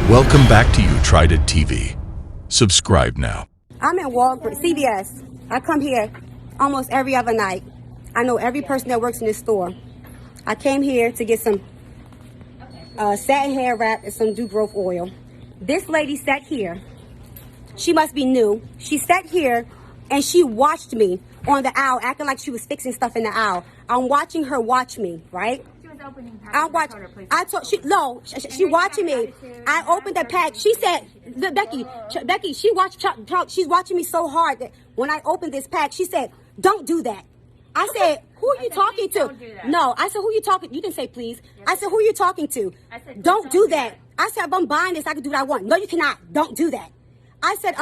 Welcome back to You Tried It TV. Subscribe now. I'm in Walgreens, CVS. I come here almost every other night. I know every person that works in this store. I came here to get some satin hair wrap and some dew growth oil. This lady sat here. She must be new. She sat here and she watched me on the aisle, acting like she was fixing stuff in the aisle. I'm watching her watch me, right? I watch. I told she watching me. I opened the pack. She said, Becky, she watched. She's watching me so hard that when I opened this pack, she said, "Don't do that." I said, "Who are you talking to?" No, I said, "Who are you talking?" You didn't say please. I said, "Who are you talking to?" I said, "Don't do that." I said, "If I'm buying this, I can do what I want." No, you cannot. Don't do that. I said,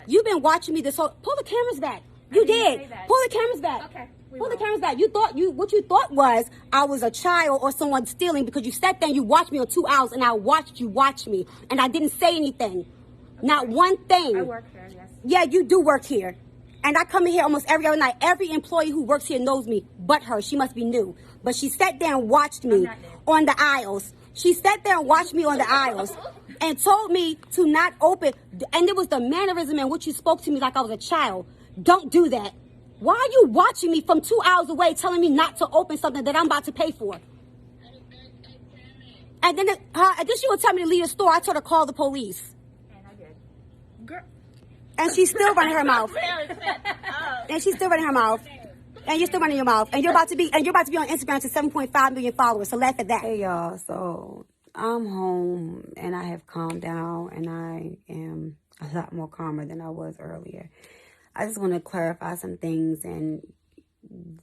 "You've been watching me this whole." Pull the cameras back. You did. Pull the cameras back. Okay. Pull the cameras back. What you thought was I was a child or someone stealing because you sat there and you watched me on 2 hours and I watched you watch me and I didn't say anything. Okay. Not one thing. I work here, yes. Yeah, you do work here. And I come in here almost every other night. Every employee who works here knows me, but her. She must be new. But she sat there and watched me on the aisles. She sat there and watched me on the aisles and told me to not open. And it was the mannerism in which you spoke to me like I was a child. Don't do that. Why are you watching me from 2 hours away telling me not to open something that I'm about to pay for? And then she would tell me to leave the store. I told her to call the police. And I did. Girl. And she's still running her mouth. And she's still running her mouth. And you're still running your mouth. And you're about to be on Instagram to 7.5 million followers. So laugh at that. Hey y'all, so I'm home and I have calmed down and I am a lot more calmer than I was earlier. I just want to clarify some things and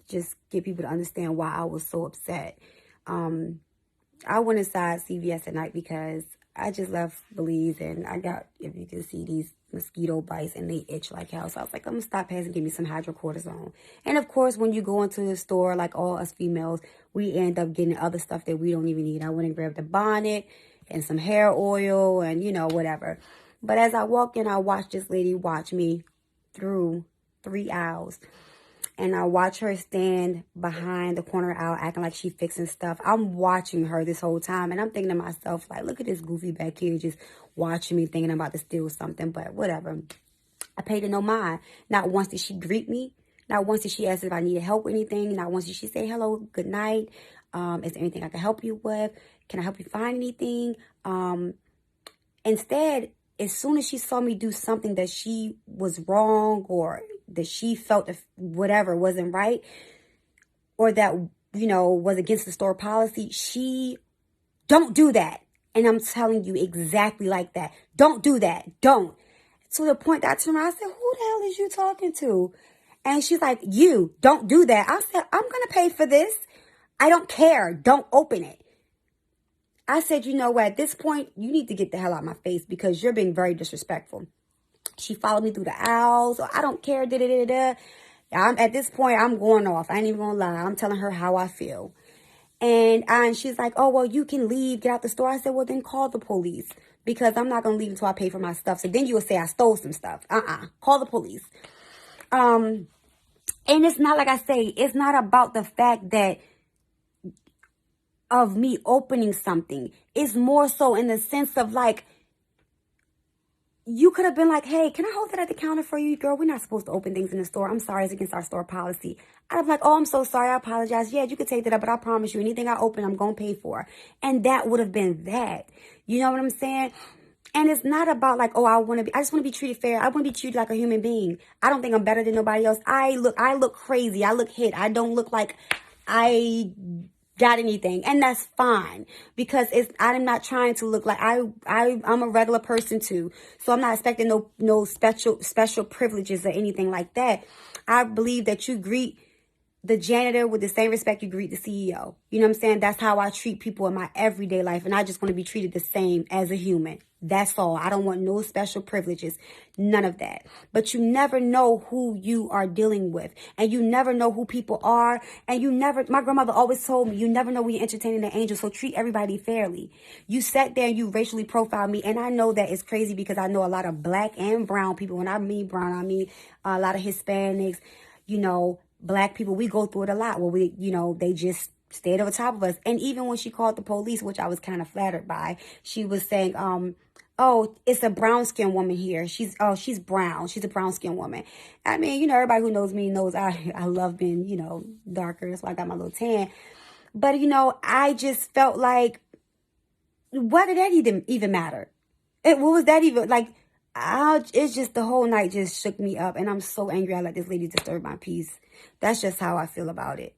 just get people to understand why I was so upset. I went inside CVS at night because I just left Belize and I got, if you can see, these mosquito bites and they itch like hell. So I was like, I'm going to stop past and give me some hydrocortisone. And of course, when you go into the store, like all us females, we end up getting other stuff that we don't even need. I went and grabbed a bonnet and some hair oil and, whatever. But as I walked in, I watched this lady watch me through 3 aisles. And I watch her stand behind the corner aisle acting like she fixing stuff. I'm watching her this whole time. And I'm thinking to myself, like, look at this goofy back here just watching me thinking I'm about to steal something. But whatever. I paid her no mind. Not once did she greet me. Not once did she ask if I needed help with anything. Not once did she say, hello, good night. Is there anything I can help you with? Can I help you find anything? Instead, as soon as she saw me do something that she was wrong or that she felt if whatever wasn't right or that, was against the store policy, she don't do that. And I'm telling you exactly like that. Don't do that. Don't. To the point that I turned around, I said, who the hell is you talking to? And she's like, you don't do that. I said, I'm going to pay for this. I don't care. Don't open it. I said, you know what, at this point, you need to get the hell out of my face because you're being very disrespectful. She followed me through the aisles. So I don't care. At this point, I'm going off. I ain't even going to lie. I'm telling her how I feel. And she's like, oh, well, you can leave, get out the store. I said, well, then call the police because I'm not going to leave until I pay for my stuff. So then you will say I stole some stuff. Call the police. And it's not like I say, it's not about the fact that of me opening something. It's more so in the sense of like, you could have been like, hey, can I hold that at the counter for you? Girl, we're not supposed to open things in the store. I'm sorry, it's against our store policy. I'd be like, oh, I'm so sorry. I apologize. Yeah, you could take that up, but I promise you, anything I open, I'm going to pay for. And that would have been that. You know what I'm saying? And it's not about like, oh, I just want to be treated fair. I want to be treated like a human being. I don't think I'm better than nobody else. I look crazy. I look hit. I don't look like I got anything, and that's fine because I'm not trying to look like I'm a regular person too, so I'm not expecting no special privileges or anything like that. I believe that you greet the janitor with the same respect you greet the CEO. You know what I'm saying? That's how I treat people in my everyday life, and I just want to be treated the same as a human. That's all. I don't want no special privileges. None of that. But you never know who you are dealing with. And you never know who people are. And my grandmother always told me, you never know when you're entertaining the angels. So treat everybody fairly. You sat there and you racially profiled me. And I know that it's crazy because I know a lot of black and brown people. When I mean brown, I mean a lot of Hispanics, black people. We go through it a lot where they just stayed over top of us. And even when she called the police, which I was kind of flattered by, she was saying, oh, it's a brown skinned woman here. She's brown. She's a brown skinned woman. I mean, you know, everybody who knows me knows I love being, you know, darker. That's why I got my little tan. But, you know, I just felt like, what did that even matter? What was that even, like, it's just, the whole night just shook me up. And I'm so angry I let this lady disturb my peace. That's just how I feel about it.